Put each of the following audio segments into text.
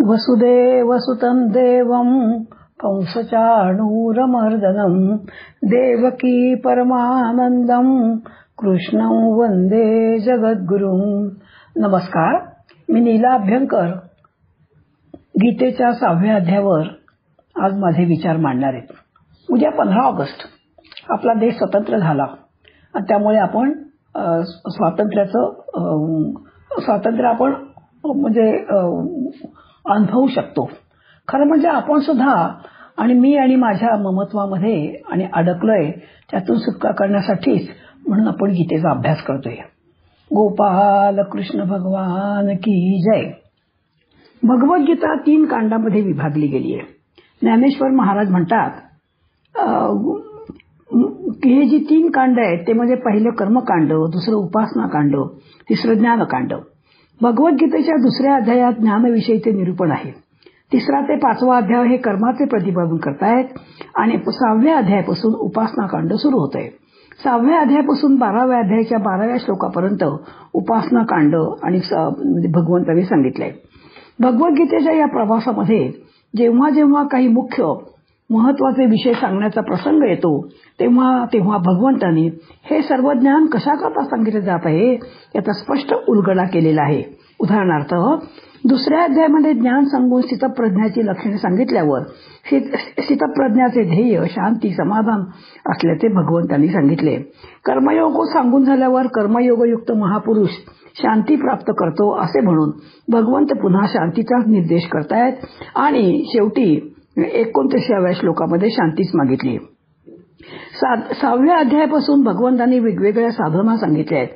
वसुदेवसुतं देवं कंसचाणूरमर्दनं देवकी परमानंदं कृष्णं वंदे जगद्गुरुं. नमस्कार, मी नीला अभ्यंकर गीतेच्या 6व्या अध्यायावर आज माझे विचार मांडणार आहे. उद्या 15 ऑगस्ट आपला देश स्वतंत्र झाला आणि त्यामुळे आपण स्वातंत्र्य आपण अनुभवू शकतो. खरं म्हणजे आपण सुद्धा आणि मी आणि माझ्या ममत्वामध्ये आणि अडकलोय त्यातून सुटका करण्यासाठीच म्हणून आपण गीतेचा अभ्यास करतोय. गोपाल कृष्ण भगवान की जय. भगवद्गीता 3 कांडामध्ये विभागली गेली आहे. ज्ञानेश्वर महाराज म्हणतात की हे जी 3 कांड आहेत ते म्हणजे पहिलं कर्मकांड, दुसरं उपासना कांड, तिसरं ज्ञानकांड. भगवद्गीतेच्या 2ऱ्या अध्यायात ज्ञानविषयीचे निरूपण आहे. 3रा ते 5वा अध्याय हे कर्माचे प्रतिपादन करतायत आणि 6व्या अध्यायापासून उपासना कांड सुरू होत आहे. 6व्या अध्यायापासून 12व्या अध्यायाच्या 12व्या श्लोकापर्यंत उपासना कांड आणि भगवंतांनी सांगितलंय. भगवद्गीतेच्या या प्रवासामध्ये जेव्हा जेव्हा काही मुख्य महत्वाचे विषय सांगण्याचा प्रसंग येतो तेव्हा भगवंतांनी हे सर्व ज्ञान कशा करता सांगितले जात आहे याचा स्पष्ट उलगडा केलेला आहे. उदाहरणार्थ 2ऱ्या अध्यायामध्ये ज्ञान सांगून स्थितप्रज्ञाची लक्षणे सांगितल्यावर स्थितप्रज्ञाचे ध्येय शांती समाधान असल्याचे भगवंतांनी सांगितले. कर्मयोग सांगून झाल्यावर कर्मयोगयुक्त महापुरुष शांती प्राप्त करतो असे म्हणून भगवंत पुन्हा शांतीचा निर्देश करतायत आणि शेवटी 29व्या श्लोकामध्ये शांतीच मागितली. 6व्या अध्यायापासून भगवंतांनी वेगवेगळ्या साधना सांगितल्या आहेत.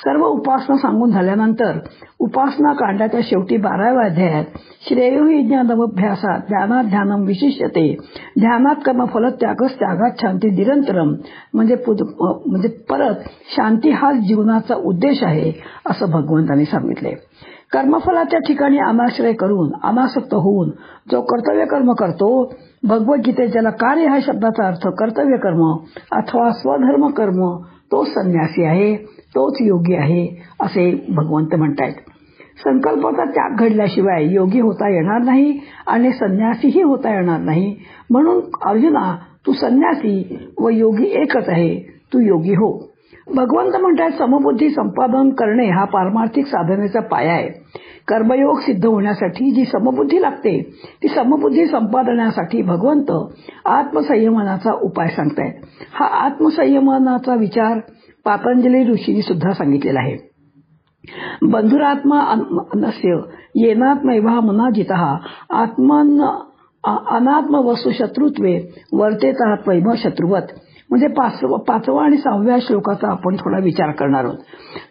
सर्व उपासना सांगून झाल्यानंतर उपासना कांडाच्या शेवटी 12व्या अध्यायात श्रेयो हि ज्ञानमभ्यासात ध्यानात ध्यानम विशिष्यते ध्यानात कर्मफल त्यागात शांती निरंतरम म्हणजे परत शांती हाच जीवनाचा उद्देश आहे असं भगवंतांनी सांगितले. कर्मफलाच्या ठिकाणी अनाश्रय करून अनासक्त होऊन जो कर्तव्य कर्म करतो, भगवद्गीतेत ज्याला कार्य ह्या शब्दाचा अर्थ कर्तव्य कर्म अथवा स्वधर्म कर्म, तो संन्यासी आहे, तोच योगी आहे असे भगवंत म्हणतायत. संकल्पाचा त्याग घडल्याशिवाय योगी होता येणार नाही आणि संन्यासीही होता येणार नाही. म्हणून अर्जुना, तू संन्यासी व योगी एकच आहे, तू योगी हो. भगवंत म्हणतात समबुद्धी संपादन करणे हा पारमार्थिक साधनेचा पाया आहे. कर्मयोग सिद्ध होण्यासाठी जी समबुद्धी लागते ती समबुद्धी संपादनासाठी भगवंत आत्मसंयमनाचा उपाय सांगतायत. हा आत्मसंयमनाचा विचार पातंजली ऋषींनी सुद्धा सांगितलेला आहे. बंधुरात्मा अनस्य येनात्मैवा मनाजितः आत्मन अनात्म वस्तू शत्रुत्वे वर्तेतात्मैव शत्रुवत. म्हणजे 5व्या आणि 6व्या श्लोकाचा आपण थोडा विचार करणार आहोत.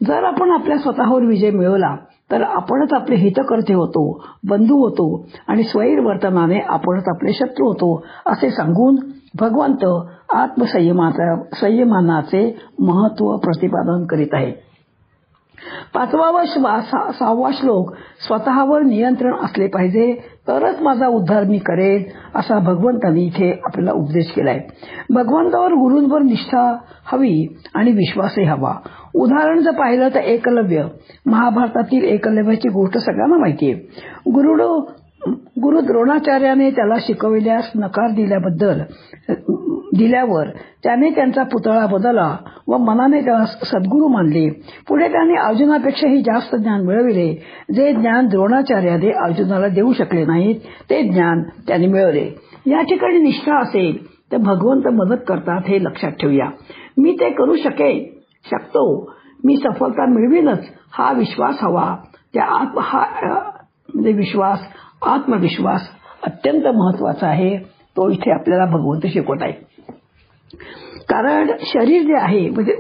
जर आपण आपल्या स्वतःवर विजय मिळवला तर आपणच आपले हितकर्ते होतो, बंधू होतो आणि स्वैर वर्तनाने आपणच आपले शत्रू होतो असे सांगून भगवंत आत्मसंयमानाचे महत्व प्रतिपादन करीत आहे. 5वा व 6वा श्लोक स्वतःवर नियंत्रण असले पाहिजे तरच माझा उद्धार मी करेन असा भगवंतांनी इथे आपल्याला उपदेश केलाय. भगवंतावर गुरूंवर निष्ठा हवी आणि विश्वासही हवा. उदाहरण जर पाहिलं तर एकलव्य, महाभारतातील एकलव्याची गोष्ट सगळ्यांना माहिती आहे. गुरु द्रोणाचार्याने त्याला शिकविल्यास नकार दिल्यावर त्याने त्यांचा पुतळा बदलला व मनाने त्याला सद्गुरू मानले. पुढे त्याने अर्जुनापेक्षाही जास्त ज्ञान मिळविले. जे ज्ञान द्रोणाचार्याने अर्जुनाला देऊ शकले नाहीत ते ज्ञान त्याने मिळवले. या ठिकाणी निष्ठा असेल तर भगवंत मदत करतात हे लक्षात ठेवूया. मी ते करू शकतो, मी सफलता मिळवीनच हा विश्वास हवा. आत्मविश्वास अत्यंत महत्वाचा आहे. तो इथे आपल्याला भगवंत शिकवत आहे. कारण शरीर जे आहे म्हणजे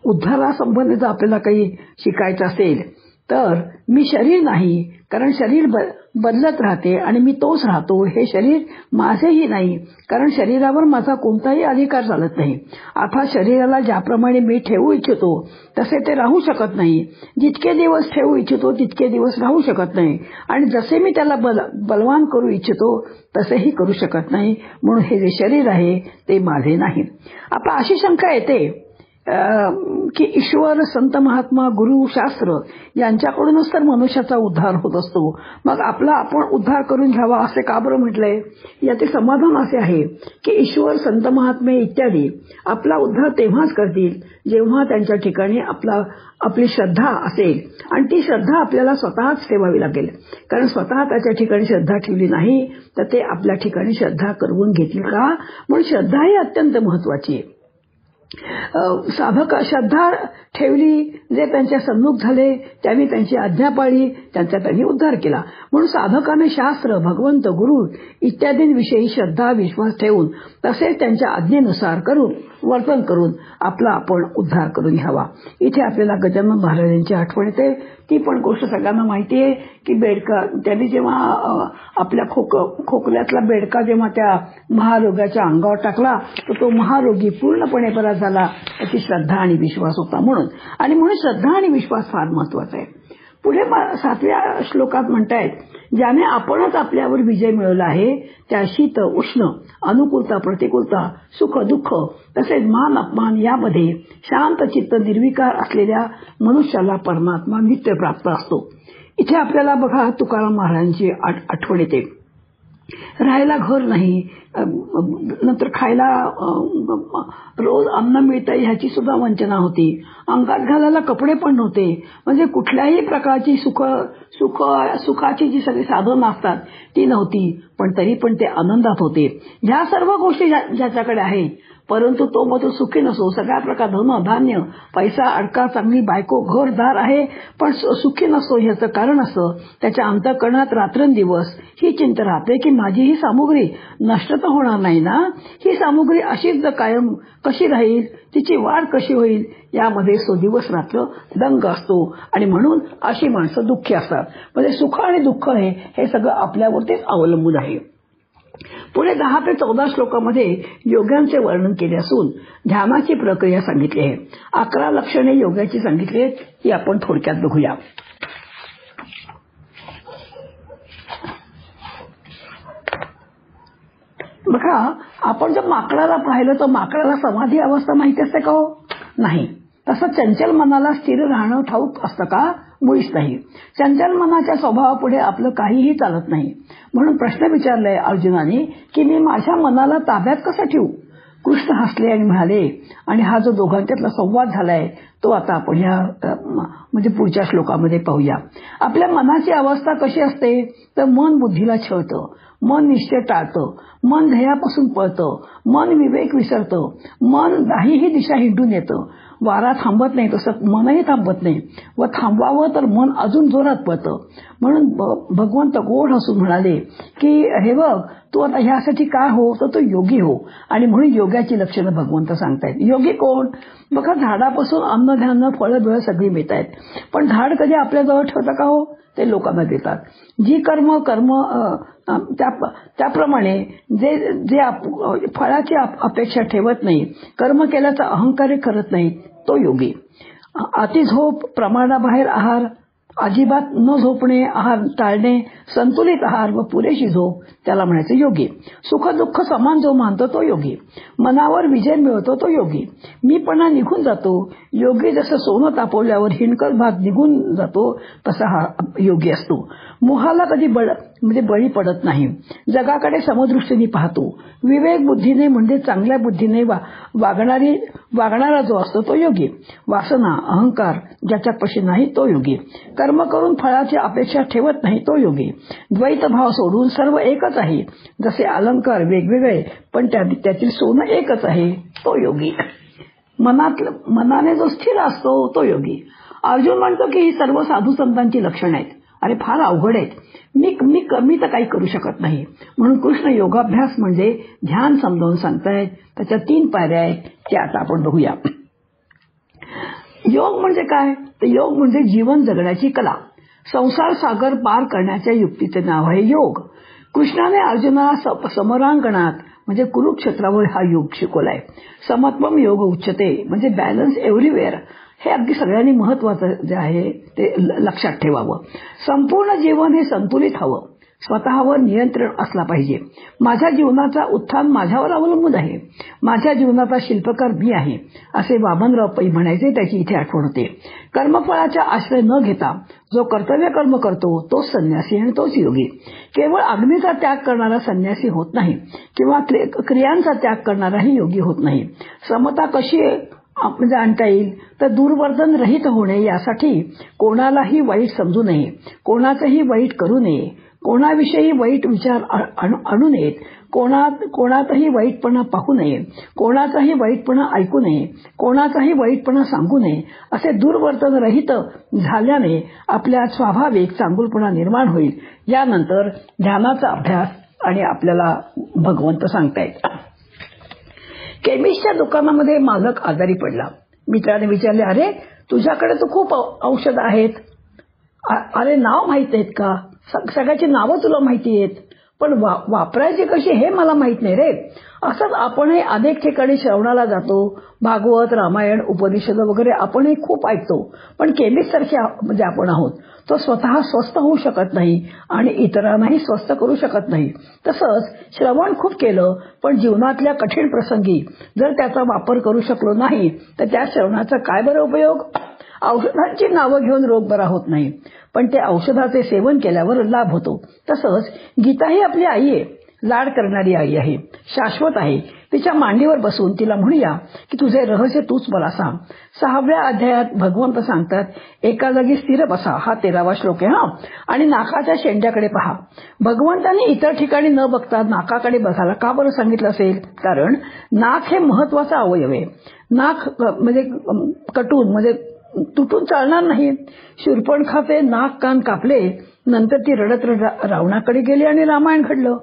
उद्धारासंबंधित आपल्याला काही शिकायचं असेल तर मी शरीर नाही, कारण शरीर बदलत राहते आणि मी तोच राहतो. हे शरीर माझेही नाही, कारण शरीरावर माझा कोणताही अधिकार चालत नाही. आता शरीराला ज्याप्रमाणे मी ठेवू इच्छितो तसे ते राहू शकत नाही. जितके दिवस ठेवू इच्छितो तितके दिवस राहू शकत नाही आणि जसे मी त्याला बलवान करू इच्छितो तसेही करू शकत नाही. म्हणून हे जे शरीर आहे ते माझे नाही. आता अशी शंका येते की ईश्वर, संत महात्मा, गुरु, शास्त्र यांच्याकडूनच तर मनुष्याचा उद्धार होत असतो. मग आपला आपण उद्धार करून घ्यावा असे का बरं म्हटलंय? याचे समाधान असे आहे की ईश्वर, संत महात्मे इत्यादी आपला उद्धार तेव्हाच करतील जेव्हा त्यांच्या ठिकाणी आपली श्रद्धा असेल. आणि ती श्रद्धा आपल्याला स्वतःच ठेवावी लागेल. कारण स्वतः त्याच्या ठिकाणी श्रद्धा ठेवली नाही तर ते आपल्या ठिकाणी श्रद्धा करवून घेतील का? म्हणून श्रद्धा ही अत्यंत महत्वाची आहे. साधक श्रद्धा ठेवली, जे त्यांच्या सन्मुख झाले त्यांनी त्यांची आज्ञा पाळली, त्यांचा त्यांनी उद्धार केला. म्हणून साधकाने शास्त्र, भगवंत, गुरु इत्यादींविषयी श्रद्धा, विश्वास ठेवून तसेच त्यांच्या आज्ञेनुसार वर्तन करून आपला आपण उद्धार करून घ्यावा. इथे आपल्याला गजानन महाराजांची आठवण येते. ती पण गोष्ट सगळ्यांना माहिती आहे की बेडका त्यांनी जेव्हा आपल्या खोकल्यातला बेडका जेव्हा त्या महारोगाच्या अंगावर टाकला तर तो महारोगी पूर्णपणे बरा झाला. त्याची श्रद्धा आणि विश्वास होता म्हणून श्रद्धा आणि विश्वास फार महत्वाचा आहे. पुढे 7व्या श्लोकात म्हणतायत, ज्याने आपणच आपल्यावर विजय मिळवला आहे त्या शीत उष्ण, अनुकूलता प्रतिकूलता, सुख दुःख तसेच मान अपमान यामध्ये शांत चित्त निर्विकार असलेल्या मनुष्याला परमात्मा नित्य प्राप्त असतो. इथे आपल्याला बघा तुकाराम महाराजांची आठवण येते. राहायला घर नाही, नंतर खायला रोज अन्न मिळतंय ह्याची सुद्धा वंचना होती. अंगात घालायला कपडे पण नव्हते. म्हणजे कुठल्याही प्रकारची सुखाची जी सगळी साधनं असतात ती नव्हती. पण तरी पण ते आनंदात होते. ह्या सर्व गोष्टी ज्याच्याकडे आहेत, परंतु तो मग तो सुखी नसो. सगळ्या प्रकार धन धान्य, पैसा, अडका, चांगली बायको, घरदार आहे पण सुखी नसतो. ह्याचं कारण असं, त्याच्या अंतःकरणात रात्रंदिवस ही चिंता राहते की माझी ही सामुग्री नष्ट तर होणार नाही ना. ही सामुग्री अशीच कायम कशी राहील, तिची वाढ कशी होईल, यामध्ये तो दिवस रात्र दंग असतो. आणि म्हणून अशी माणसं दुःखी असतात. म्हणजे सुख आणि दुःख हे सगळं आपल्यावरतीच अवलंबून आहे. पुढे 10 ते 14 श्लोकामध्ये योग्यांचे वर्णन केले असून ध्यानाची प्रक्रिया सांगितली आहे. 11 लक्षणे योगाची सांगितली आहेत, ती आपण थोडक्यात बघूया. बघा, आपण जर माकडाला पाहिलं तर माकडाला समाधी अवस्था माहिती असते का? हो, नाही. तसं चंचल मनाला स्थिर राहणं ठाऊक असतं का? मुळीच नाही. चंचल मनाच्या स्वभावापुढे आपलं काहीही चालत नाही. म्हणून प्रश्न विचारलाय अर्जुनाने की मी माझ्या मनाला ताब्यात कसं ठेवू? कृष्ण हसले आणि म्हणाले, आणि हा जो दोघांच्यातला संवाद झालाय तो आता आपण म्हणजे पुढच्या श्लोकामध्ये पाहूया. आपल्या मनाची अवस्था कशी असते तर मन बुद्धीला छळतं, मन निश्चय टाळतं, मन ध्येयापासून पळतं, मन विवेक विसरतं, मन काहीही दिशा हिंडून येतं. वारा थांबत नाही तसं मनही थांबत नाही, व थांबवावं तर मन अजून जोरात पळतं. म्हणून भगवंत गोड हसून म्हणाले की हे बघ, तू आता ह्यासाठी काय हो तर तू योगी हो. आणि म्हणून योगाची लक्षणं भगवंत सांगतायत. योगी कोण? बघा, झाडापासून अन्न धान्य फळं बिळं सगळी मिळत आहेत, पण झाड कधी आपल्याजवळ ठेवतं का? हो, ते लोकांना देतात. जी कर्म त्याप्रमाणे जे फळाची अपेक्षा ठेवत नाही, कर्म केल्याचा अहंकार करत नाही, तो योगी. अति झोप, प्रमाणाबाहेर आहार, अजिबात न झोपणे, आहार टाळणे, संतुलित आहार व पुरेशी झोप, त्याला म्हणायचं योगी. सुख दुःख समान जो मानतो तो योगी. मनावर विजय मिळवतो तो योगी. मीपणा निघून जातो. योगी जसं सोनं तापवल्यावर हिणकट भाग निघून जातो तसा हा योगी असतो. मोहाला कधी बळी पडत नाही. जगाकडे समदृष्टीने पाहतो. विवेक बुद्धीने म्हणजे चांगल्या बुद्धीने वागणारा जो असतो तो योगी. वासना अहंकार ज्याच्यापाशी नाही तो योगी. कर्म करून फळाची अपेक्षा ठेवत नाही तो योगी. द्वैत भाव सोडून सर्व एकच आहे. जसे अलंकार वेगवेगळे पण त्यातील सोनं एकच आहे तो योगी. मनाने जो स्थिर असतो तो योगी. अर्जुन म्हणतो की ही सर्व साधू संतांची लक्षणं आहेत. अरे फार अवघड आहेत, मी तर काही करू शकत नाही. म्हणून कृष्ण योगाभ्यास म्हणजे ध्यान समजावून सांगतायत. त्याच्या 3 पायऱ्या आहेत, ते आता आपण बघूया. योग म्हणजे काय? तर योग म्हणजे जीवन जगण्याची कला. संसार सागर पार करण्याच्या युक्तीचे नाव आहे योग. कृष्णाने अर्जुनाला समरांगणात म्हणजे कुरुक्षेत्रावर हा योग शिकवलाय. समत्वम योग उच्चते म्हणजे बॅलन्स एव्हरीवेअर. हे अगदी सगळ्यांनी महत्वाचं जे आहे ते लक्षात ठेवावं. संपूर्ण जीवन हे संतुलित हवं. स्वतःवर नियंत्रण असला पाहिजे. माझ्या जीवनाचा उत्थान माझ्यावर अवलंबून आहे. माझ्या जीवनाचा शिल्पकार मी आहे, असे वामनराव पै म्हणायचे. त्याची इथे आठवण होते. कर्मफळाचा आश्रय न घेता जो कर्तव्य कर्म करतो तोच संन्यासी आणि तोच योगी. केवळ अग्नीचा त्याग करणारा संन्यासी होत नाही किंवा क्रियांचा त्याग करणाराही योगी होत नाही. समता कशी म्हणजे आणता येईल तर दुर्वर्तन रहित होणे यासाठी कोणालाही वाईट समजू नये, कोणाचंही वाईट करू नये, कोणाविषयी वाईट विचार आणू नयेत, कोणातही वाईटपणा पाहू नये, कोणाचाही वाईटपणा ऐकू नये, कोणाचाही वाईटपणा सांगू नये. असे दुर्वर्तन रहित झाल्याने आपल्यात स्वाभाविक चांगुलपणा निर्माण होईल. यानंतर ध्यानाचा अभ्यास आणि आपल्याला भगवंत सांगतायत. केमिस्टच्या दुकानामध्ये मालक आजारी पडला. मित्राने विचारले, अरे तुझ्याकडे तर खूप औषध आहेत, अरे नाव माहित आहेत का? सगळ्याची नावं तुला माहिती आहेत, पण वापरायची कशी हे मला माहित नाही रे. असंच आपणही अनेक ठिकाणी श्रवणाला जातो. भागवत, रामायण, उपनिषद वगैरे आपणही खूप ऐकतो, पण केमिस्ट सारखे म्हणजे आपण आहोत. तो स्वतः स्वस्थ होऊ शकत नाही आणि इतरांनाही स्वस्थ करू शकत नाही. तसंच श्रवण खूप केलं, पण जीवनातल्या कठीण प्रसंगी जर त्याचा वापर करू शकलो नाही तर त्या श्रवणाचा काय बरं उपयोग? औषधांची नावं घेऊन रोग बरा होत नाही, पण ते औषधाचे सेवन केल्यावर लाभ होतो. तसंच गीता ही आपली आई आहे, लाड करणारी आई आहे, शाश्वत आहे. तिच्या मांडीवर बसून तिला म्हणूया की तुझे रहस्य तूच मला सांग. 6व्या अध्यायात भगवंत सांगतात, एका जागी स्थिर बसा. हा 13वा श्लोक आहे. आणि नाकाच्या शेंड्याकडे पहा. भगवंतांनी इतर ठिकाणी न बघता नाकाकडे बसायला का बरं सांगितलं असेल? कारण नाक हे महत्वाचा अवयव आहे. नाक म्हणजे कटून म्हणजे तुटून चालणार नाही. शूर्पणखाचे नाक कान कापले, नंतर ती रडत रावणाकडे गेली आणि रामायण घडलं.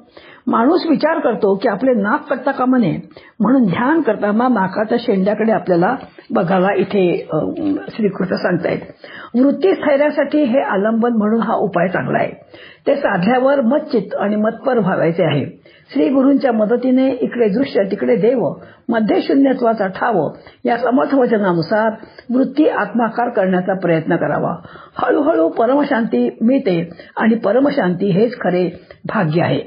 माणूस विचार करतो की आपले नाक कटता कामा नये, म्हणून ध्यान करताना नाकाच्या शेंड्याकडे आपल्याला बघायला इथे श्रीकृष्ण सांगतायत. वृत्ती स्थैर्यासाठी हे आलंबन म्हणून हा उपाय चांगला आहे. ते साधल्यावर मच्चित्त आणि मत्पर व्हावायचे आहे. श्री गुरूंच्या मदतीने इकडे दृश्य तिकडे देव, मध्ये शून्यत्वाचा ठाव या समर्थ वचनानुसार वृत्ती आत्माकार करण्याचा प्रयत्न करावा. हळूहळू परमशांती मिळते आणि परमशांती हेच खरे भाग्य आहे.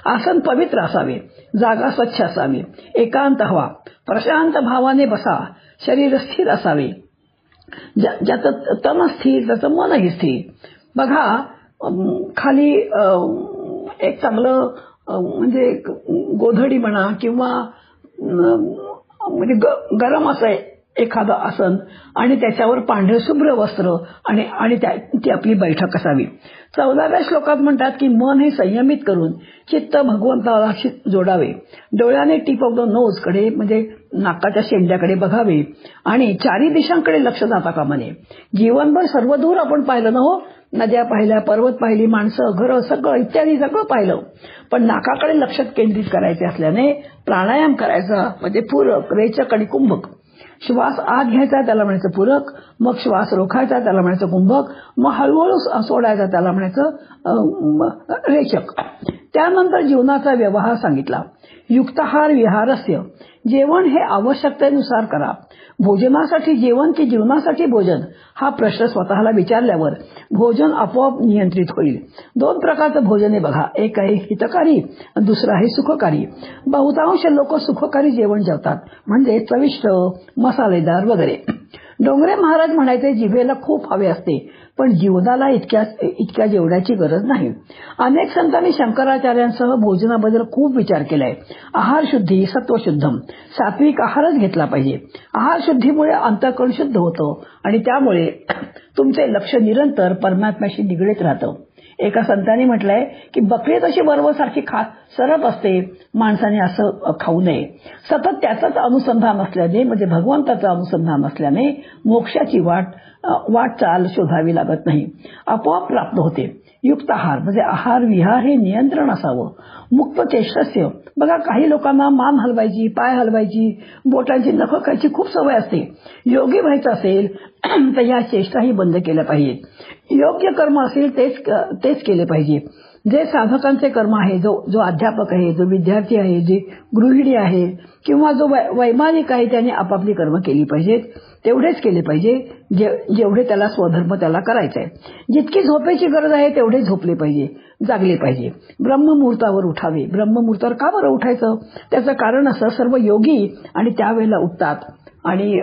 आसन पवित्र असावे, जागा स्वच्छ असावी, एकांत हवा, प्रशांत भावाने बसा. शरीर स्थिर असावे, ज्याचं तन स्थिर त्याचं मनही स्थिर. बघा, खाली एक चांगलं म्हणजे गोधडी म्हणा किंवा म्हणजे गरम असं एखादं आसन आणि त्याच्यावर पांढरे शुभ्र वस्त्र आणि ती आपली बैठक असावी. 14व्या श्लोकात म्हणतात की मन हे संयमित करून चित्त भगवंताला जोडावे. डोळ्याने टिप ऑफ द नोज कडे म्हणजे नाकाच्या शेंड्याकडे बघावे आणि चारी दिशांकडे लक्ष जाता कामा नये. जीवनभर सर्व दूर आपण पाहिलं ना हो, नद्या पाहिल्या, पर्वत पाहिली, माणसं, घरं, सगळं इत्यादी सगळं पाहिलं, पण नाकाकडे लक्ष केंद्रित करायचे असल्याने प्राणायाम करायचा म्हणजे पूरक, रेचक आणि कुंभक. श्वास आत घ्यायचा त्याला म्हणायचं पूरक, मग श्वास रोखायचा त्याला म्हणायचं कुंभक, मग हळूहळू सोडायचा त्याला म्हणायचं रेचक. त्यानंतर जीवनाचा व्यवहार सांगितला. युक्ताहार विहारस्य, जेवण हे आवश्यकतेनुसार करा. भोजनासाठी जेवण की जीवनासाठी भोजन हा प्रश्न स्वतःला विचारल्यावर भोजन आपोआप नियंत्रित होईल. 2 प्रकारचं भोजन आहे बघा, एक आहे हितकारी, दुसरं आहे सुखकारी. बहुतांश लोक सुखकारी जेवण जेवतात, म्हणजे चविष्ट, मसालेदार वगैरे. डोंगरे महाराज म्हणायचे, जिभेला खूप हवे असते, पण जीवनाला इतक्या जेवणाची गरज नाही. अनेक संतांनी शंकराचार्यांसह भोजनाबद्दल खूप विचार केलाय. आहार शुद्धी, सत्वशुद्धम, सात्विक आहारच घेतला पाहिजे. आहार शुद्धीमुळे अंतःकरण शुद्ध होतं आणि त्यामुळे तुमचे लक्ष निरंतर परमात्म्याशी निगडीत राहतं. एका संतांनी म्हटलंय की बकरी तशी बरोबरसारखी सरत असते, माणसाने असं खाऊ नये. सतत त्याचंच अनुसंधान असल्याने म्हणजे भगवंताचं अनुसंधान असल्याने मोक्षाची वाटचाल शोधावी लागत नाही, आपोआप प्राप्त होते. युक्त आहार म्हणजे आहार विहार हे नियंत्रण असावं. मुक्त चेष्टस्य, बघा काही लोकांना मान हलवायची, पाय हलवायची, बोटांची नखं खायची खूप सवय असते. योगी व्हायचं असेल तर ह्या चेष्टाही बंद केल्या पाहिजेत. योग्य कर्म असेल तेच केले पाहिजे. जे साधकांचे कर्म आहे, जो अध्यापक आहे, जो विद्यार्थी आहे, जे गृहिणी आहे किंवा जो वैमानिक आहे, त्याने आपापली कर्म केली पाहिजेत. तेवढेच केले पाहिजे जेवढे त्याला स्वधर्म त्याला करायचा आहे. जितकी झोपेची गरज आहे तेवढे झोपले पाहिजे, जागले पाहिजे. ब्रह्ममुहूर्तावर उठावे. ब्रह्ममुहूर्तावर का बरं उठायचं? त्याचं कारण असं, सर्व योगी आणि त्यावेळेला उठतात आणि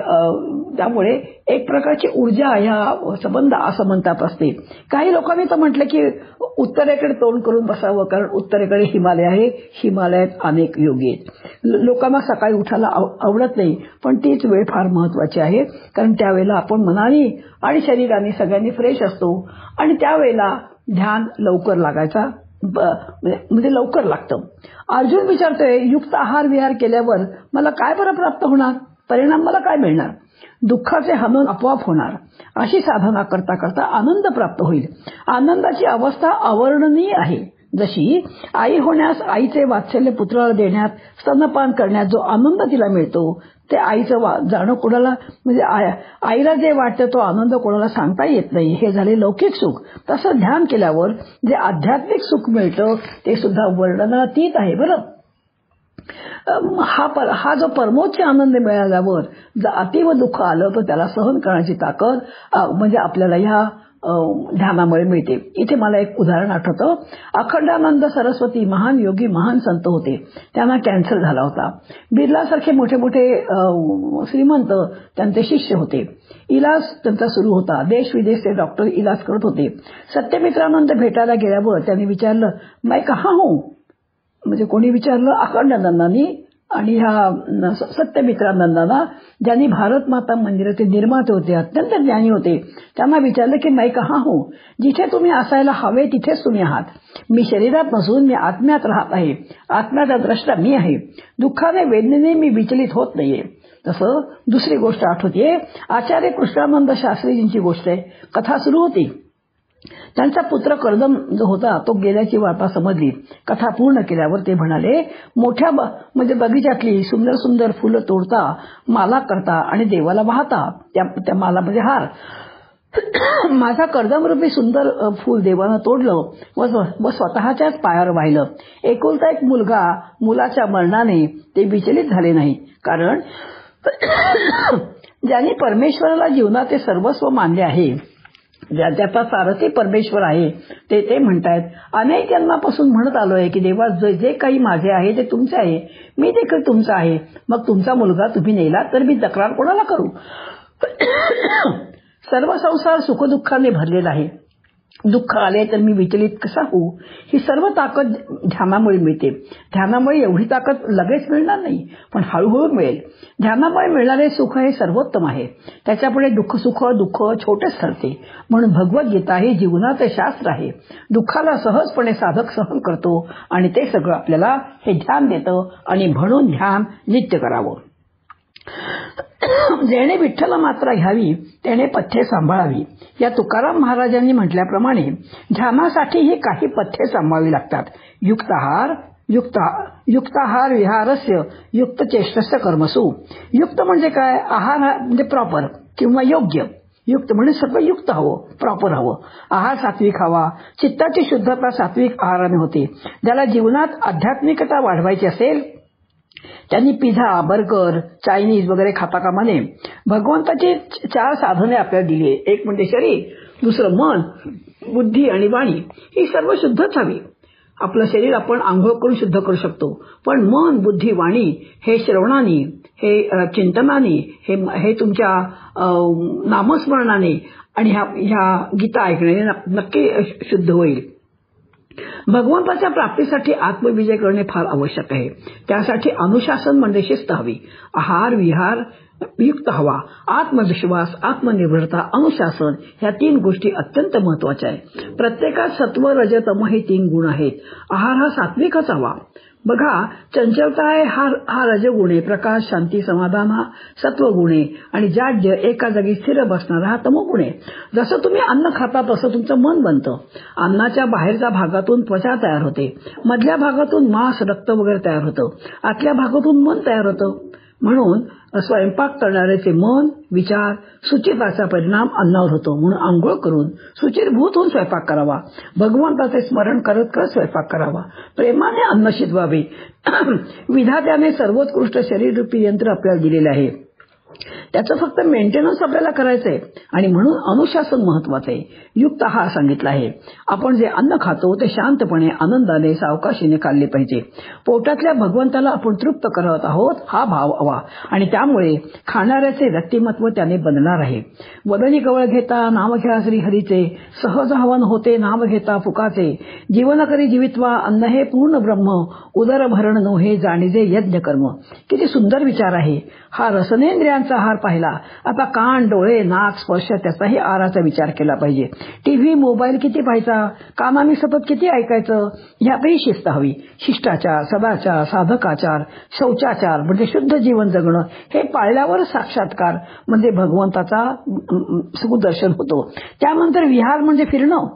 त्यामुळे एक प्रकारची ऊर्जा या संबंध असमंतात असते. काही लोकांनी तर म्हटलं की उत्तरेकडे तोंड करून बसावं, कारण उत्तरेकडे हिमालय आहे, हिमालयात अनेक योगी आहेत. लोकांना सकाळी उठायला आवडत नाही, पण तीच वेळ फार महत्वाची आहे, कारण त्यावेळेला आपण मनाने आणि शरीराने सगळ्यांनी फ्रेश असतो आणि त्यावेळेला ध्यान लवकर लागायचा म्हणजे लवकर लागतं. अर्जुन विचारतोय, युक्त आहार विहार केल्यावर मला काय बरं प्राप्त होणार? परिणाम मला काय मिळणार? दुःखाचे हनन आपोआप होणार. अशी साधना करता करता आनंद प्राप्त होईल. आनंदाची अवस्था अवर्णनीय आहे. जशी आई होण्यास, आईचे वात्सल्य पुत्राला देण्यात, स्तनपान करण्यात जो आनंद तिला मिळतो, ते आईचं जाणं कोणाला म्हणजे आईला जे वाटतं तो आनंद कोणाला सांगता येत नाही. हे झाले लौकिक सुख. तसं ध्यान केल्यावर जे आध्यात्मिक सुख मिळतं ते सुद्धा वर्णनातीत आहे. बरं, हा जो परमोच्च आनंद मिळाल्यावर जर अतीव दुःख आलं तर त्याला सहन करण्याची ताकद म्हणजे आपल्याला ह्या ध्यानामुळे मिळते. इथे मला एक उदाहरण आठवतं. अखंडानंद सरस्वती महान योगी, महान संत होते. त्यांना कॅन्सर झाला होता. बिर्लासारखे मोठे मोठे श्रीमंत त्यांचे शिष्य होते. इलाज त्यांचा सुरू होता. देश विदेशचे डॉक्टर इलाज करत होते. सत्यमित्रानंद भेटायला गेल्यावर त्यांनी विचारलं, मैं कहाँ हूं? म्हणजे कोणी विचारलं? अखंडानंदांनी. आणि ह्या सत्यमित्रानंदांना, ज्यांनी भारत माता मंदिराचे निर्माते होते, अत्यंत ज्ञानी होते, त्यांना विचारलं की मैं कहाँ हूं? जिथे तुम्ही असायला हवे तिथेच तुम्ही आहात. मी शरीरात नसून मी आत्म्यात राहत आहे. आत्म्याचा द्रष्टा मी आहे. दुःखाने वेदनेने मी विचलित होत नाहीये. तसं दुसरी गोष्ट आठवते. आचार्य कृष्णानंद शास्त्रीजींची गोष्ट आहे. कथा सुरू होती. त्यांचा पुत्र कर्दम जो होता तो गेल्याची वार्ता समजली. कथा पूर्ण केल्यावर ते म्हणाले, मोठ्या म्हणजे बगीच्यातली सुंदर सुंदर फुलं तोडता, माला करता आणि देवाला वाहता. त्या माला म्हणजे हार. माझा कर्दमरूपी सुंदर फूल देवानं तोडलं व स्वतःच्याच पायावर वाहिलं. एकुलता एक मुलगा, मुलाच्या मरणाने ते विचलित झाले नाही. कारण ज्यांनी परमेश्वराला जीवनाचे सर्वस्व मानले आहे, ज्याचा सारथी परमेश्वर आहे, ते म्हणतायत, अनेक जन्मापासून म्हणत आलोय की देवा, जे काही माझे आहे ते तुमचे आहे, मी देखील तुमचा आहे. मग तुमचा मुलगा तुम्ही नेला तर मी तक्रार कोणाला करू? सर्व संसार सुखदुःखाने भरलेला आहे. दुःख आले तर मी विचलित कसा होऊ? ही सर्व ताकद ध्यानामुळे मिळते. ध्यानामुळे एवढी ताकद लगेच मिळणार नाही, पण हळूहळू मिळेल. ध्यानामुळे मिळणारे सुख हे सर्वोत्तम आहे. त्याच्यापुढे दुःख छोटेच ठरते. म्हणून भगवद्गीता हे जीवनाचे शास्त्र आहे. दुःखाला सहजपणे साधक सहन करतो आणि ते सगळं आपल्याला हे ध्यान देतं. आणि म्हणून ध्यान नित्य करावं. जेणे विठ्ठल मात्रा घ्यावी त्याने पथ्ये सांभाळावी. या तुकाराम महाराजांनी म्हटल्याप्रमाणे ध्यानासाठीही काही पथ्ये सांभाळावी लागतात. युक्ताहार विहारस्य युक्त चेष्टस्य कर्मसु. युक्त म्हणजे काय? आहार म्हणजे प्रॉपर किंवा योग्य. युक्त म्हणजे सर्व युक्त हवं, प्रॉपर हवं. आहार सात्विक हवा. चित्ताची शुद्धता सात्विक आहाराने होते. ज्याला जीवनात आध्यात्मिकता वाढवायची असेल त्यांनी पिझ्झा, बर्गर, चायनीज वगैरे खाता कामा नये. भगवंताची 4 साधने आपल्याला दिली आहे. एक म्हणजे शरीर, दुसरं मन, बुद्धी आणि वाणी. ही सर्व शुद्धच हवी. आपलं शरीर आपण आंघोळ करून शुद्ध करू शकतो, पण मन, बुद्धी, वाणी हे श्रवणाने, हे चिंतनाने, हे तुमच्या नामस्मरणाने आणि ह्या गीता ऐकण्याने नक्की शुद्ध होईल. भगवंताच्या प्राप्तीसाठी आत्मविजय करणे फार आवश्यक आहे. त्यासाठी अनुशासन म्हणजे शिस्त हवी. आहार विहार युक्त हवा. आत्मविश्वास, आत्मनिर्भरता, अनुशासन ह्या 3 गोष्टी अत्यंत महत्वाच्या आहेत. प्रत्येकात सत्व, रज, तम हे 3 गुण आहेत. आहार हा सात्विकच हवा. बघा, चंचलता आहे हा रजगुण आहे. प्रकाश, शांती, समाधान हा सत्वगुण आहे. आणि जाड्य, एका जागी स्थिर बसणारा हा तमोगुण आहे. जसं तुम्ही अन्न खाता तसं तुमचं मन बनतं. अन्नाच्या बाहेरच्या भागातून त्वचा तयार होते, मधल्या भागातून मांस, रक्त वगैरे तयार होतं, आतल्या भागातून मन तयार होतं. म्हणून स्वयंपाक करणाऱ्याचे मन, विचार, सुचिताचा परिणाम अन्नावर होतो. म्हणून आंघोळ करून सुचिरभूत होऊन स्वयंपाक करावा. भगवंताचे स्मरण करत करत स्वयंपाक करावा. प्रेमाने अन्न शिजवावे. विधात्याने सर्वोत्कृष्ट शरीररूपी यंत्र आपल्याला दिलेले आहे. त्याचं फक्त मेंटेनन्स आपल्याला करायचंय आणि म्हणून अनुशासन महत्वाचं आहे. युक्त आहार सांगितला आहे. आपण जे अन्न खातो ते शांतपणे, आनंदाने, सावकाशीने खाल्ले पाहिजे. पोटातल्या भगवंताला आपण तृप्त करत आहोत हा भाव हवा आणि त्यामुळे खाणाऱ्याचे व्यक्तिमत्व त्याने बनणार आहे. वदनी कवळ घेता नाम घ्या श्रीहरीचे, सहज हवन होते नाम घेता फुकाचे, जीवन करी जीवित्वा अन्न हे पूर्ण ब्रह्म, उदर भरण नोहे जाणीजे यज्ञ कर्म. किती सुंदर विचार आहे. हा रसनेंद्रियांचा आहार पाहिला. आता कान, डोळे, नाक, स्पर्श त्याचाही आहाराचा विचार केला पाहिजे. टीव्ही, मोबाईल किती पाहायचा, कानाने सतत किती ऐकायचं, यातही शिस्त हवी. शिष्टाचार, सदाचार, साधकाचार, शौचाचार म्हणजे शुद्ध जीवन जगणं हे पाळल्यावर साक्षात्कार म्हणजे भगवंताचा सुदर्शन होतो. त्यानंतर विहार म्हणजे फिरणं.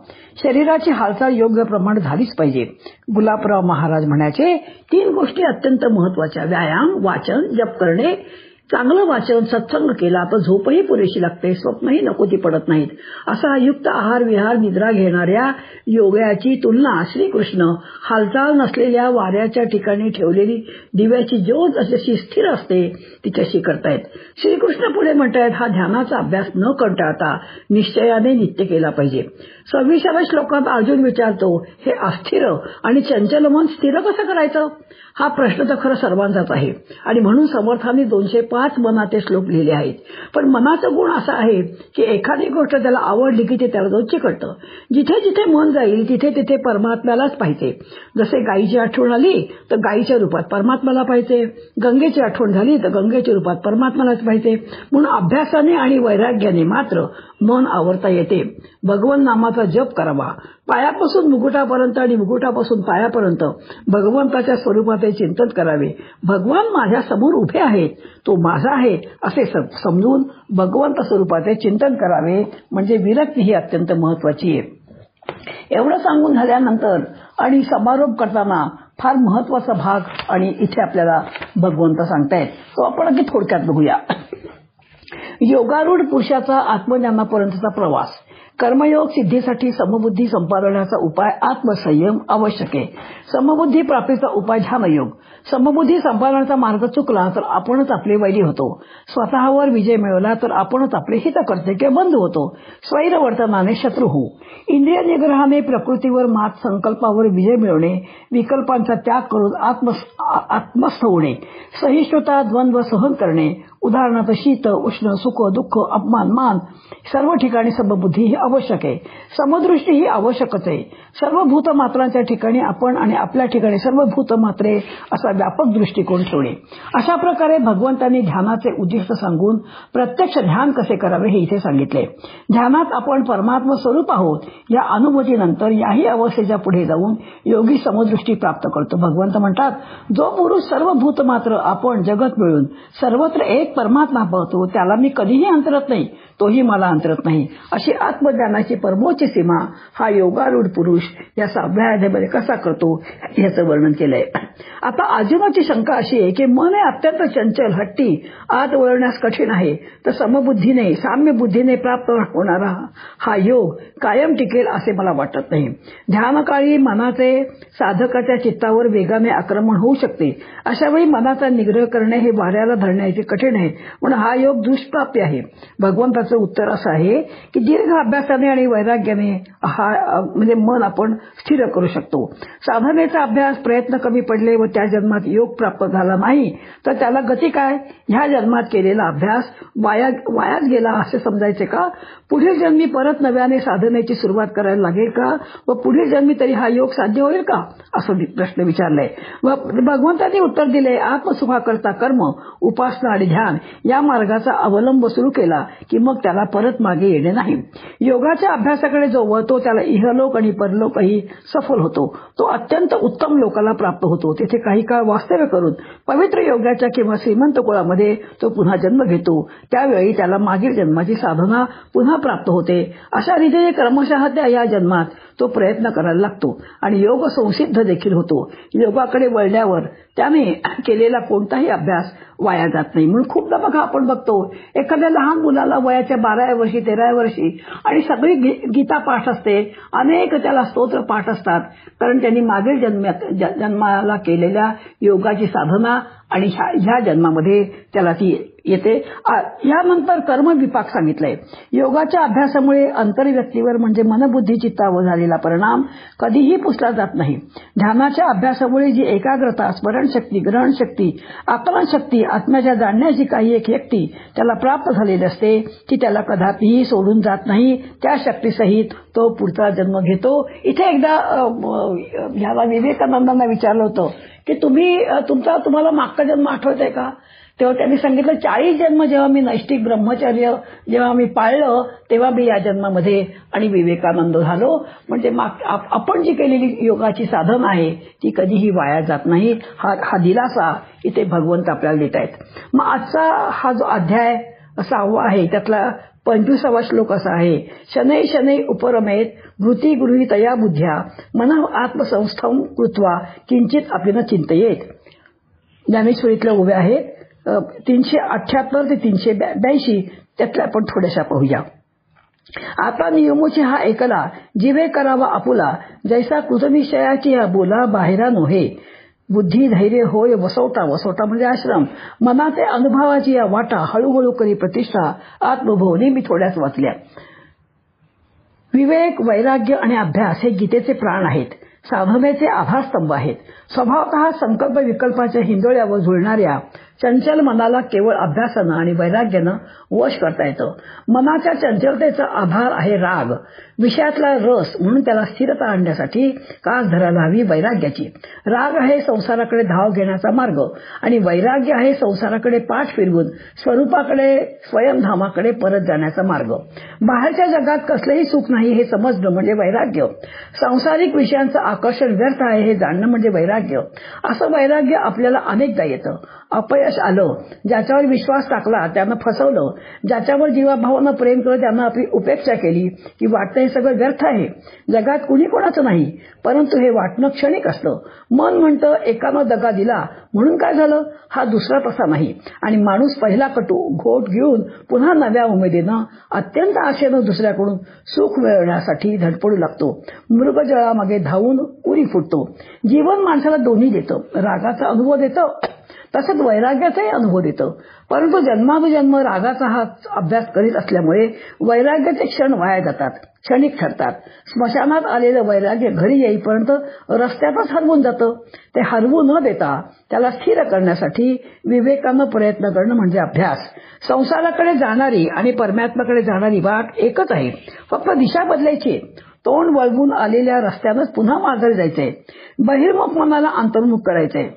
शरीराची हालचाल योग्य प्रमाणात झालीच पाहिजे. गुलाबराव महाराज म्हणायचे 3 गोष्टी अत्यंत महत्वाच्या: व्यायाम, वाचन, जप करणे. चांगलं वाचन, सत्संग केला तर झोपही पुरेशी लागते, स्वप्नही नको ती पडत नाहीत. असा युक्त आहार विहार निद्रा घेणाऱ्या योग्याची तुलना श्रीकृष्ण हालचाल नसलेल्या वाऱ्याच्या ठिकाणी ठेवलेली दिव्याची ज्योत जशी स्थिर असते तिच्याशी करतायत. श्रीकृष्ण पुढे म्हणतायत हा ध्यानाचा अभ्यास न कंटाळता निश्चयाने नित्य केला पाहिजे. 26व्या श्लोकात अर्जुन विचारतो हे अस्थिर आणि चंचल मन स्थिर कसं करायचं. हा प्रश्न तर खरं सर्वांचाच आहे आणि म्हणून समर्थांनी 205 मनाचे श्लोक लिहिले आहेत. पण मनाचा गुण असा आहे की एखादी गोष्ट त्याला आवडली की ते त्याला जाऊन चिकटतं. जिथे जिथे मन जाईल तिथे तिथे परमात्म्यालाच पाहिजे. जसे गायीची आठवण आली तर गायीच्या रूपात परमात्म्याला पाहिजे, गंगेची आठवण झाली तर गंगेच्या रूपात परमात्म्यालाच पाहिजे. म्हणून अभ्यासाने आणि वैराग्याने मात्र मन आवरता येते. भगवन नामाचा जप करावा. पायापासून मुकुटापर्यंत आणि मुकुटापासून पायापर्यंत भगवंताच्या स्वरूपाचे चिंतन करावे. भगवान माझ्या समोर उभे आहेत, तो माझा आहे असे समजून भगवंत स्वरूपाचे चिंतन करावे. म्हणजे विरक्ती ही अत्यंत महत्वाची आहे. एवढं सांगून झाल्यानंतर आणि समारोप करताना फार महत्वाचा भाग आणि इथे आपल्याला भगवंत सांगतायत तो आपण अगदी थोडक्यात बघूया. योगारूढ पुरुषाचा आत्मज्ञानापर्यंतचा प्रवास. कर्मयोग सिद्धीसाठी समबुद्धी संपादनाचा उपाय आत्मसंयम आवश्यक आहे. समबुद्धी प्राप्तीचा उपाय ध्यानयोग. समबुद्धी संपादनाचा मार्ग चुकला तर आपणच आपले वैरी होतो. स्वतःवर विजय मिळवला तर आपणच आपले हितकर्ते किंवा बंधू होतो. स्वैरवर्तनाने शत्रू होऊ. इंद्रिय निग्रहाने प्रकृतीवर मात, संकल्पावर विजय मिळवणे, विकल्पांचा त्याग करून आत्मस्थ होणे, सहिष्णुता, द्वंद्व सहन करणे. उदाहरणार्थ शीत, उष्ण, सुख, दुःख, अपमान, मान सर्व ठिकाणी समबुद्धी ही आवश्यक आहे. समदृष्टी ही आवश्यकच आहे. सर्व भूतमात्रांच्या ठिकाणी आपण आणि आपल्या ठिकाणी सर्व भूतमात्रे असा व्यापक दृष्टिकोन ठेवणे. अशा प्रकारे भगवंतांनी ध्यानाचे उद्दिष्ट सांगून प्रत्यक्ष ध्यान कसे करावे हे इथे सांगितले. ध्यानात आपण परमात्मा स्वरूप आहोत या अनुभूतीनंतर याही अवस्थेच्या पुढे जाऊन योगी समदृष्टी प्राप्त करतो. भगवंत म्हणतात जो पुरुष सर्व भूतमात्र आपण जगत मिळून सर्वत्र एक परमात्मा पाहतो त्याला मी कधीही अंतरत नाही, तोही मला अंतरत नाही. अशी आत्मज्ञानाची परमोच्च सीमा हा योगारूढ पुरुष या 6व्या अध्यायामध्ये कसा करतो याचं वर्णन केलंय. आता अर्जुनाची शंका अशी आहे की मन हे अत्यंत चंचल, हट्टी, आत वळण्यास कठीण आहे. तर समबुद्धीने, साम्य बुद्धीने प्राप्त होणारा हा योग कायम टिकेल असे मला वाटत नाही. ध्यानकाळी मनाचे साधकाच्या चित्तावर वेगाने आक्रमण होऊ शकते. अशावेळी मनाचा निग्रह करणे हे वाऱ्याला धरण्याचे कठीण आहे. म्हणून हा योग दुष्प्राप्य आहे. भगवंताचं उत्तर असं आहे की दीर्घ अभ्यासाने आणि वैराग्याने हा म्हणजे मन आपण स्थिर करू शकतो. साधनेचा अभ्यास, प्रयत्न कमी पडले व त्या जन्मात योग प्राप्त झाला नाही तर त्याला गती काय. ह्या जन्मात केलेला अभ्यास वायाच गेला असे समजायचे का. पुढील जन्मी परत नव्याने साधनेची सुरुवात करायला लागेल का व पुढील जन्मी तरी हा योग साध्य होईल का असं प्रश्न विचारलाय. व भगवंतांनी उत्तर दिले आत्मसुखाकरता कर्म, उपासना आणि ध्यान या मार्गाचा अवलंब सुरू केला की मग त्याला परत मागे येणे नाही. योगाच्या अभ्यासाकडे जो वळतो त्याला इहलोक आणि परलोकही सफल होतो. तो अत्यंत उत्तम लोकाला प्राप्त होतो. तिथे काही काळ वास्तव्य करून पवित्र योगाच्या किंवा श्रीमंत कुळामध्ये तो पुन्हा जन्म घेतो. त्यावेळी त्याला मागील जन्माची साधना पुन्हा प्राप्त होते. अशा रीतीने क्रमशः त्या या जन्मात तो प्रयत्न करायला लागतो आणि योग संसिद्ध देखील होतो. योगाकडे वळल्यावर त्याने केलेला कोणताही अभ्यास वाया जात नाही. म्हणून खूपदा बघा आपण बघतो एखाद्या लहान मुलाला वयाच्या 12व्या वर्षी 13व्या वर्षी आणि सगळी गीता पाठ असते, अनेक त्याला स्तोत्र पाठ असतात, कारण त्यांनी मागील जन्माला केलेल्या योगाची साधना आणि ह्या जन्मामध्ये त्याला ती येते. यानंतर कर्मविपाक सांगितलंय. योगाच्या अभ्यासामुळे अंतर्व्यक्तीवर म्हणजे मनबुद्धी चित्तावर झालेला परिणाम कधीही पुसला जात नाही. ध्यानाच्या अभ्यासामुळे जी एकाग्रता, स्मरणशक्ती, ग्रहणशक्ती, आकलनशक्ती, आत्म्याच्या जाणण्याची काही एक व्यक्ती त्याला प्राप्त झालेली असते ती त्याला कदापिही सोडून जात नाही. त्या शक्तीसहित तो पुढचा जन्म घेतो. इथे एकदा ह्याला विवेकानंदांना विचारलं होतं की तुम्हाला मागचा जन्म आठवतंय का? तेव्हा त्यांनी सांगितलं 40 जन्म जेव्हा मी नैष्टिक ब्रह्मचर्य जेव्हा मी पाळलं तेव्हा मी या जन्मामध्ये आणि विवेकानंद झालो. म्हणजे आपण जी केलेली योगाची साधन आहे ती कधीही वाया जात नाही. हा दिलासा इथे भगवंत आपल्याला देत आहेत. मग आजचा हा जो अध्याय 6वा आहे त्यातला 25वा श्लोक असा आहे, शनै शनै उपरमेत भृती गृही तया बुद्ध्या मन आत्मसंस्थम कृत्वा किंचित अपिन चिंतयेत. ज्ञानेश्वरीतल्या उभ्या आहेत 378 ते 382 त्यातल्या आपण थोड्याशा पाहूया. आता नियमोची हा ऐकला जीवे करावा आपुला जैसा कृतनिश्चयाची हा बोला बाहेरा नोहे बुद्धी धैर्य होय वसवटा. वसवटा म्हणजे आश्रम. मनाचे अनुभवाची या वाटा हळूहळू करी प्रतिष्ठा आत्मभोवनी मी थोड्याच वाचल्या. विवेक, वैराग्य आणि अभ्यास हे गीतेचे प्राण आहेत. साधनेचे आधारस्तंभ आहेत. स्वभावतः संकल्प विकल्पाच्या हिंदोळ्यावर झुलणाऱ्या चंचल मनाला केवळ अभ्यासानं आणि वैराग्यानं वश करता येतं. मनाच्या चंचलतेचा आधार आहे राग, विषयातला रस. म्हणून त्याला स्थिरता आणण्यासाठी कास धरायला हवी वैराग्याची. राग आहे संसाराकडे धाव घेण्याचा मार्ग आणि वैराग्य आहे संसाराकडे पाठ फिरवून स्वरूपाकडे स्वयंधामाकडे परत जाण्याचा मार्ग. बाहेरच्या जगात कसलेही सुख नाही हे समजणं म्हणजे वैराग्य. सांसारिक विषयांचं आकर्षण व्यर्थ आहे हे जाणणं म्हणजे वैराग्य. असं वैराग्य आपल्याला अनेकदा येतं. अपयश आलं, ज्याच्यावर विश्वास टाकला त्यानं फसवलं, ज्याच्यावर जीवाभावानं प्रेम केलं त्यानं आपली उपेक्षा केली की वाटतं हे सगळं व्यर्थ आहे. जगात कुणी कोणाचं नाही, परंतु हे वाटणं क्षणिक असतं. मन म्हणतं एकानं दगा दिला म्हणून काय झालं, हा दुसरा तसा नाही. आणि माणूस पहिला कटू घोट घेऊन पुन्हा नव्या उमेदीनं अत्यंत आशेनं दुसऱ्याकडून सुख मिळवण्यासाठी धडपडू लागतो. मृगजळामागे धावून उरी फुटतो. जीवन माणसाला दोन्ही देतं. रागाचा अनुभव देतं तसंच वैराग्याचाही अनुभव देतं. परंतु जन्मानुजन्म रागाचा हा अभ्यास करीत असल्यामुळे वैराग्याचे क्षण वाया जातात, क्षणिक ठरतात. स्मशानात आलेलं वैराग्य घरी येईपर्यंत रस्त्यातच हरवून जातं. ते हरवू न देता त्याला स्थिर करण्यासाठी विवेकानं प्रयत्न करणं म्हणजे अभ्यास. संसाराकडे जाणारी आणि परमात्म्याकडे जाणारी वाट एकच आहे, फक्त दिशा बदलायची. तोंड वळवून आलेल्या रस्त्यानंच पुन्हा माघारी जायचंय. बहिर्मुख मनाला अंतर्मुख करायचंय.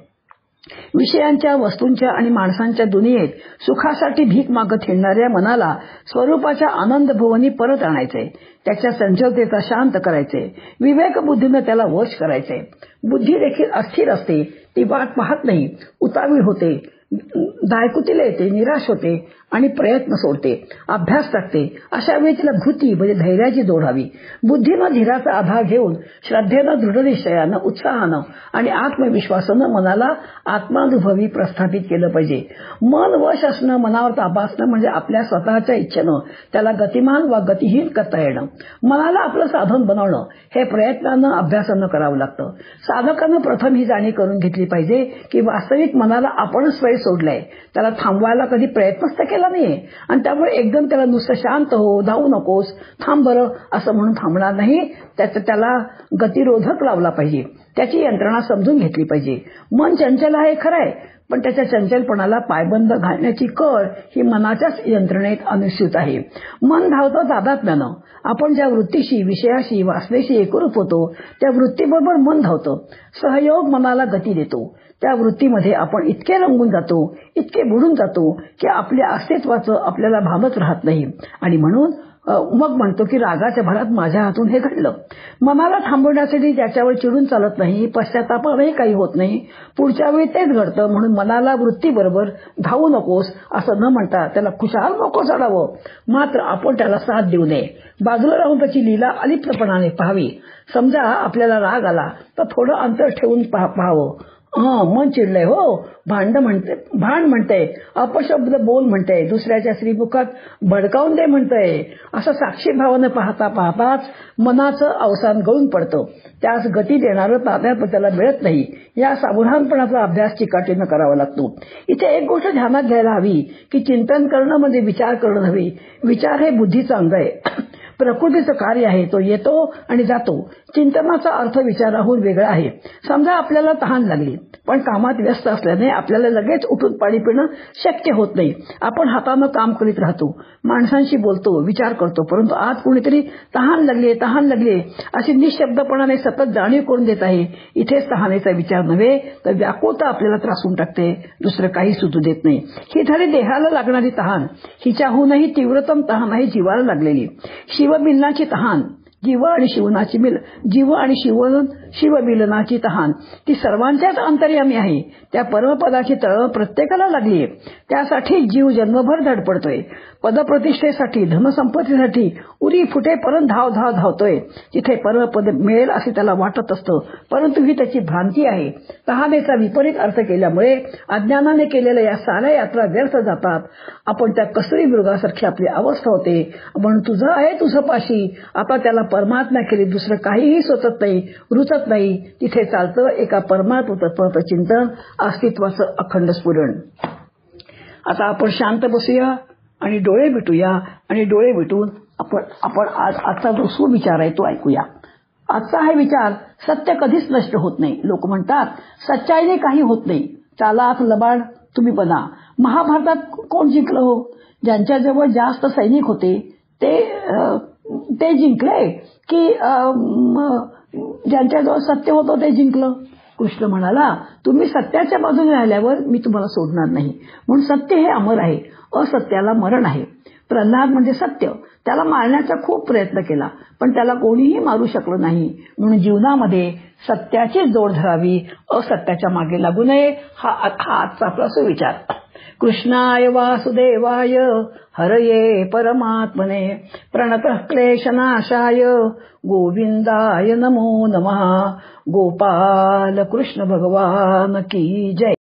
विषयांच्या, वस्तूंच्या आणि माणसांच्या दुनियेत सुखासाठी भीक मागत हिंडणाऱ्या मनाला स्वरूपाच्या आनंद भुवनी परत आणायचे. त्याच्या चंचलतेचा शांत करायचे. विवेक बुद्धीनं त्याला वश करायचे. बुद्धी देखील अस्थिर असते, ती वाट पाहत नाही, उतावीळ होते, दायकुतीला येते, निराश होते आणि प्रयत्न सोडते, अभ्यास टाकते. अशा वेळी तिला भूती म्हणजे धैर्याची जोड हवी. बुद्धीनं धीराचा आधार घेऊन श्रद्धेनं, दृढनिश्चयानं, उत्साहानं आणि आत्मविश्वासानं मनाला आत्मानुभवी प्रस्थापित केलं पाहिजे. मन वश असणं, मनावर ताबा असणं म्हणजे आपल्या स्वतःच्या इच्छेनं त्याला गतिमान वा गतिहीन करता येणं. मनाला आपलं साधन बनवणं हे प्रयत्नानं, अभ्यासानं करावं लागतं. साधकानं प्रथम ही जाणीव करून घेतली पाहिजे की वास्तविक मनाला आपणच स्वय सोडलंय, त्याला थांबवायला कधी प्रयत्नच तर केला नाहीये. आणि त्यामुळे एकदम त्याला नुसतं शांत हो, धावू नकोस, थांब बरं असं म्हणून थांबणार नाही. त्याला गतिरोधक लावला पाहिजे. त्याची यंत्रणा समजून घेतली पाहिजे. मन चंचल आहे खरंय, पण त्याच्या चंचलपणाला पायबंद घालण्याची कळ ही मनाच्याच यंत्रणेत अनुस्यूत आहे. मन धावतं तादात्म्यानं. आपण ज्या वृत्तीशी, विषयाशी, वासनेशी एकरूप होतो त्या वृत्तीबरोबर मन धावतं. सहयोग मनाला गती देतो. त्या वृत्तीमध्ये आपण इतके रंगून जातो, इतके बुडून जातो की आपल्या अस्तित्वाचं आपल्याला भानच राहत नाही. आणि म्हणून मग म्हणतो की रागाच्या भरात माझ्या हातून हे घडलं. मनाला थांबवण्यासाठी त्याच्यावर चिडून चालत नाही, पश्चातापानेही काही होत नाही. पुढच्या वेळी तेच घडतं म्हणून मनाला वृत्तीबरोबर धावू नकोस असं न म्हणता त्याला खुशाल मोकळं चढावं. मात्र आपण त्याला साथ देऊ नये. बाजूला राहून त्याची लीला अलिप्तपणाने पाहावी. समजा आपल्याला राग आला तर थोडं अंतर ठेवून पाहावं. मन चिडलंय हो, भांड म्हणतंय, अपशब्द बोल म्हणतंय, दुसऱ्याच्या श्रीमुखात भडकावून दे म्हणतंय, असं साक्षी भावानं पाहता पाहताच मनाचं अवसान गळून पडतं. त्यास गती देणारं ताब्यात त्याला मिळत नाही. या सावधानपणाचा अभ्यास चिकाटीनं करावा लागतो. इथे एक गोष्ट ध्यानात घ्यायला हवी की चिंतन करणं म्हणजे विचार करणं नव्हे. विचार हे बुद्धीचं अंग आहे, प्रकृतीचं कार्य आहे. तो येतो आणि जातो. चिंतनाचा अर्थ विचाराहून वेगळा आहे. समजा आपल्याला तहान लागली पण कामात व्यस्त असल्याने आपल्याला लगेच उठून पाणी पिणं शक्य होत नाही. आपण हातानं काम करीत राहतो, माणसांशी बोलतो, विचार करतो, परंतु आज कोणीतरी तहान लागली अशी निशब्दपणाने सतत जाणीव करून देत आहे. इथेच तहानेचा विचार नव्हे तर व्याकुळता आपल्याला त्रासून टाकते, दुसरं काही सुचू देत नाही. ही झाली देहाला लागणारी तहान. हिच्याहूनही तीव्रतम तहान आहे जीवाला लागलेली शिवमिलनाची तहान. जीव आणि शिवमिलनाची तहान ती सर्वांच्याच अंतर्यामी आहे. त्या परमपदाची तळमळ प्रत्येकाला लागलीये. त्यासाठी जीव जन्मभर धडपडतोय. पदप्रतिष्ठेसाठी, धनसंपत्तीसाठी उरी फुटेपर्यंत धावतोय. तिथे परमपद मिळेल असे त्याला वाटत असतं, परंतु ही त्याची भ्रांती आहे. तहानेचा विपरीत अर्थ केल्यामुळे अज्ञानाने केलेल्या या साऱ्या यात्रा व्यर्थ जातात. आपण त्या कसरी मृगासारखी आपली अवस्था होते. म्हणून तुझं आहे तुझं पाशी, आता त्याला परमात्मा केली, दुसरं काहीही सोचत नाही, रुचत नाही. तिथे चालतं एका परमात्म तत्वाचं चिंतन, अस्तित्वाचं अखंड स्फुरण. आता आपण शांत बसूया आणि डोळे मिटूया आणि डोळे मिटून आपण आजचा जो सुविचार आहे तो ऐकूया. आजचा हा विचार, सत्य कधीच नष्ट होत नाही. लोक म्हणतात सच्चाईने काही होत नाही, चालाख लबाड तुम्ही बना. महाभारतात कोण जिंकलं हो? ज्यांच्याजवळ जास्त सैनिक होते ते जिंकले की ज्यांच्याजवळ सत्य होतं ते जिंकलं? कृष्ण म्हणाला तुम्ही सत्याच्या बाजूने राहिल्यावर मी तुम्हाला सोडणार नाही. म्हणून सत्य हे अमर आहे, असत्याला मरण आहे. प्रल्हाद म्हणजे सत्य, त्याला मारण्याचा खूप प्रयत्न केला पण त्याला कोणीही मारू शकलं नाही. म्हणून जीवनामध्ये सत्याची जोड धरावी, असत्याच्या मागे लागू नये. हा आजचा आपला सुविचार. कृष्णाय वासुदेवाय हरये परमात्मने प्रणतः क्लेशनाशाय गोविंदाय नमो नमः. गोपाल कृष्ण भगवान की जय.